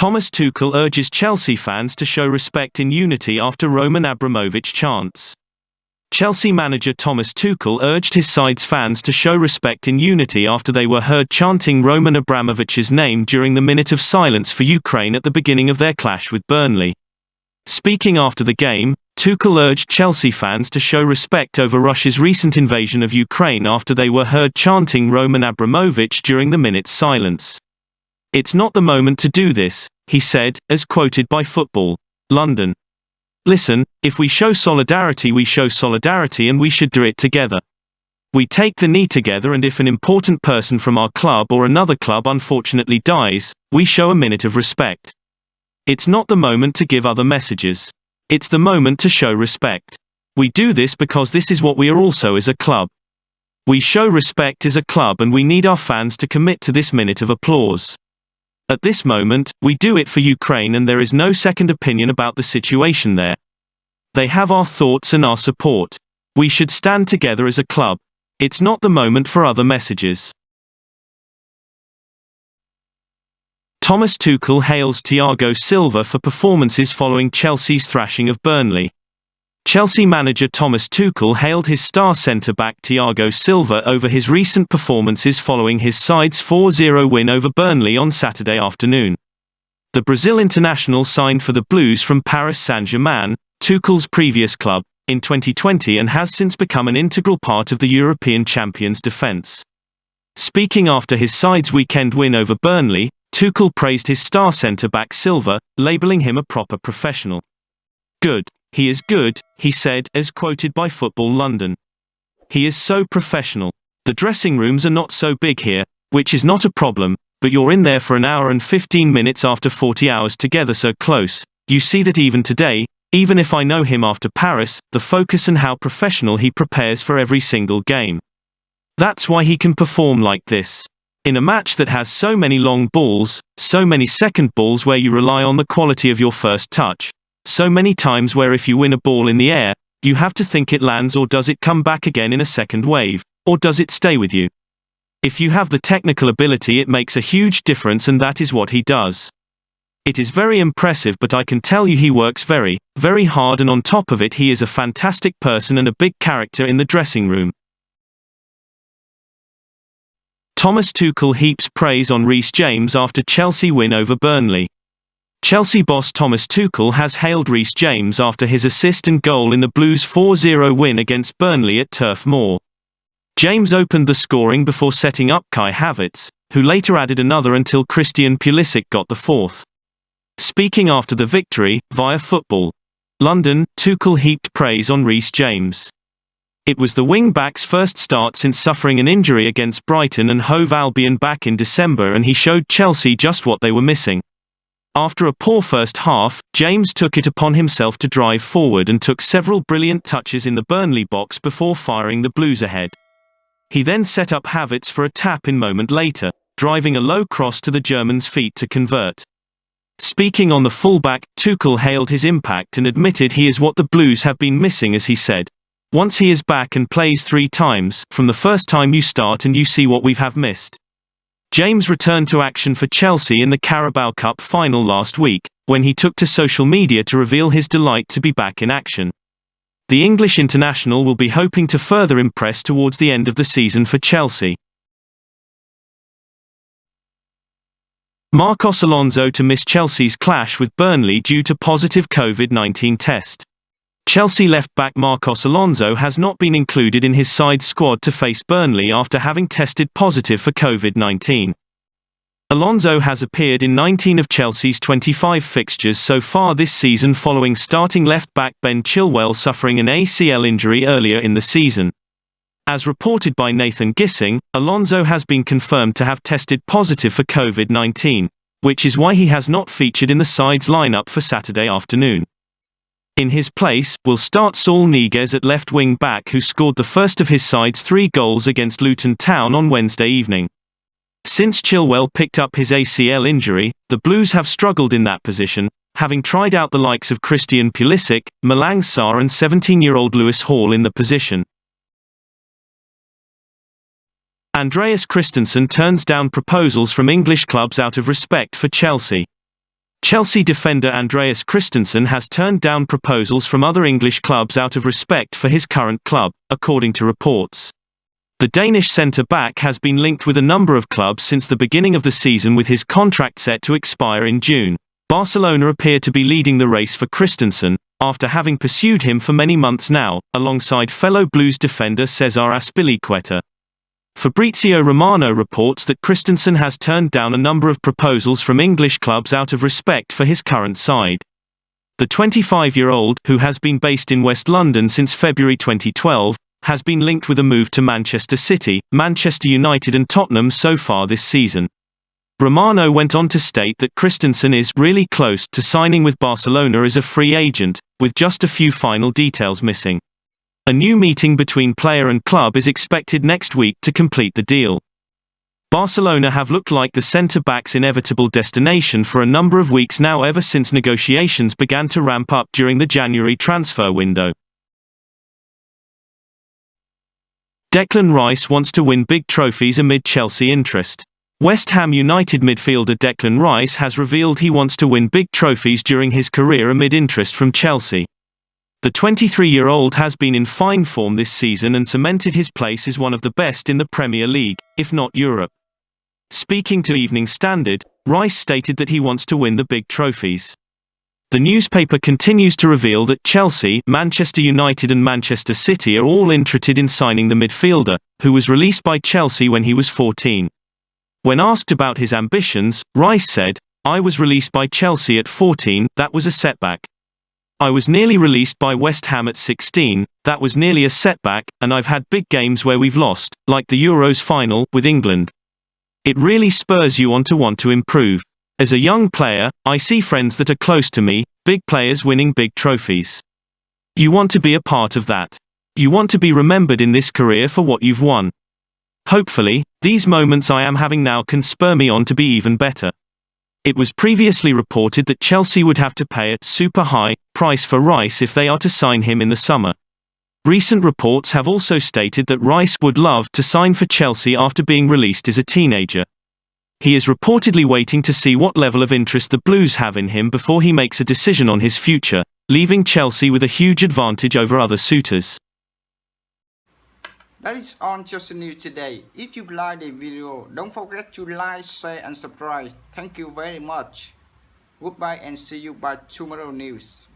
Thomas Tuchel urges Chelsea fans to show respect in unity after Roman Abramovich chants. Chelsea manager Thomas Tuchel urged his side's fans to show respect in unity after they were heard chanting Roman Abramovich's name during the minute of silence for Ukraine at the beginning of their clash with Burnley. Speaking after the game, Tuchel urged Chelsea fans to show respect over Russia's recent invasion of Ukraine after they were heard chanting Roman Abramovich during the minute's silence. "It's not the moment to do this," he said, as quoted by Football London. "Listen, if we show solidarity, we show solidarity, and we should do it together. We take the knee together, and if an important person from our club or another club unfortunately dies, we show a minute of respect. It's not the moment to give other messages. It's the moment to show respect. We do this because this is what we are also as a club. We show respect as a club, and we need our fans to commit to this minute of applause. At this moment, we do it for Ukraine, and there is no second opinion about the situation there. They have our thoughts and our support. We should stand together as a club. It's not the moment for other messages." Thomas Tuchel hails Thiago Silva for performances following Chelsea's thrashing of Burnley. Chelsea manager Thomas Tuchel hailed his star centre-back Thiago Silva over his recent performances following his side's 4-0 win over Burnley on Saturday afternoon. The Brazil international signed for the Blues from Paris Saint-Germain, Tuchel's previous club, in 2020 and has since become an integral part of the European champions' defence. Speaking after his side's weekend win over Burnley, Tuchel praised his star centre-back Silva, labelling him a proper professional. "Good. He is good," he said, as quoted by Football London. "He is so professional. The dressing rooms are not so big here, which is not a problem, but you're in there for an hour and 15 minutes after 40 hours together so close. You see that even today, even if I know him after Paris, the focus and how professional he prepares for every single game. That's why he can perform like this. In a match that has so many long balls, so many second balls where you rely on the quality of your first touch. So many times where if you win a ball in the air, you have to think it lands, or does it come back again in a second wave, or does it stay with you? If you have the technical ability, it makes a huge difference, and that is what he does. It is very impressive, but I can tell you he works very, very hard, and on top of it he is a fantastic person and a big character in the dressing room." Thomas Tuchel heaps praise on Reece James after Chelsea win over Burnley. Chelsea boss Thomas Tuchel has hailed Reece James after his assist and goal in the Blues' 4-0 win against Burnley at Turf Moor. James opened the scoring before setting up Kai Havertz, who later added another until Christian Pulisic got the fourth. Speaking after the victory, via Football London, Tuchel heaped praise on Reece James. "It was the wing-back's first start since suffering an injury against Brighton and Hove Albion back in December, and he showed Chelsea just what they were missing. After a poor first half, James took it upon himself to drive forward and took several brilliant touches in the Burnley box before firing the Blues ahead. He then set up Havertz for a tap-in moment later, driving a low cross to the German's feet to convert." Speaking on the fullback, Tuchel hailed his impact and admitted he is what the Blues have been missing, as he said, "Once he is back and plays 3 times, from the first time you start, and you see what we have missed." James returned to action for Chelsea in the Carabao Cup final last week, when he took to social media to reveal his delight to be back in action. The English international will be hoping to further impress towards the end of the season for Chelsea. Marcos Alonso to miss Chelsea's clash with Burnley due to positive COVID-19 test. Chelsea left-back Marcos Alonso has not been included in his side's squad to face Burnley after having tested positive for COVID-19. Alonso has appeared in 19 of Chelsea's 25 fixtures so far this season, following starting left-back Ben Chilwell suffering an ACL injury earlier in the season. As reported by Nathan Gissing, Alonso has been confirmed to have tested positive for COVID-19, which is why he has not featured in the side's lineup for Saturday afternoon. In his place, will start Saul Niguez at left wing-back, who scored the first of his side's 3 goals against Luton Town on Wednesday evening. Since Chilwell picked up his ACL injury, the Blues have struggled in that position, having tried out the likes of Christian Pulisic, Malang Sarr and 17-year-old Lewis Hall in the position. Andreas Christensen turns down proposals from English clubs out of respect for Chelsea. Chelsea defender Andreas Christensen has turned down proposals from other English clubs out of respect for his current club, according to reports. The Danish centre-back has been linked with a number of clubs since the beginning of the season, with his contract set to expire in June. Barcelona appear to be leading the race for Christensen, after having pursued him for many months now, alongside fellow Blues defender Cesar Azpilicueta. Fabrizio Romano reports that Christensen has turned down a number of proposals from English clubs out of respect for his current side. The 25-year-old, who has been based in West London since February 2012, has been linked with a move to Manchester City, Manchester United and Tottenham so far this season. Romano went on to state that Christensen is really close to signing with Barcelona as a free agent, with just a few final details missing. A new meeting between player and club is expected next week to complete the deal. Barcelona have looked like the centre-back's inevitable destination for a number of weeks now, ever since negotiations began to ramp up during the January transfer window. Declan Rice wants to win big trophies amid Chelsea interest. West Ham United midfielder Declan Rice has revealed he wants to win big trophies during his career amid interest from Chelsea. The 23-year-old has been in fine form this season and cemented his place as one of the best in the Premier League, if not Europe. Speaking to Evening Standard, Rice stated that he wants to win the big trophies. The newspaper continues to reveal that Chelsea, Manchester United and Manchester City are all interested in signing the midfielder, who was released by Chelsea when he was 14. When asked about his ambitions, Rice said, "I was released by Chelsea at 14, that was a setback. I was nearly released by West Ham at 16, that was nearly a setback, and I've had big games where we've lost, like the Euros final, with England. It really spurs you on to want to improve. As a young player, I see friends that are close to me, big players winning big trophies. You want to be a part of that. You want to be remembered in this career for what you've won. Hopefully, these moments I am having now can spur me on to be even better." It was previously reported that Chelsea would have to pay a super high price for Rice if they are to sign him in the summer. Recent reports have also stated that Rice would love to sign for Chelsea after being released as a teenager. He is reportedly waiting to see what level of interest the Blues have in him before he makes a decision on his future, leaving Chelsea with a huge advantage over other suitors. That is on Chelsea News today. If you like the video, don't forget to like, share and subscribe. Thank you very much. Goodbye and see you by tomorrow news.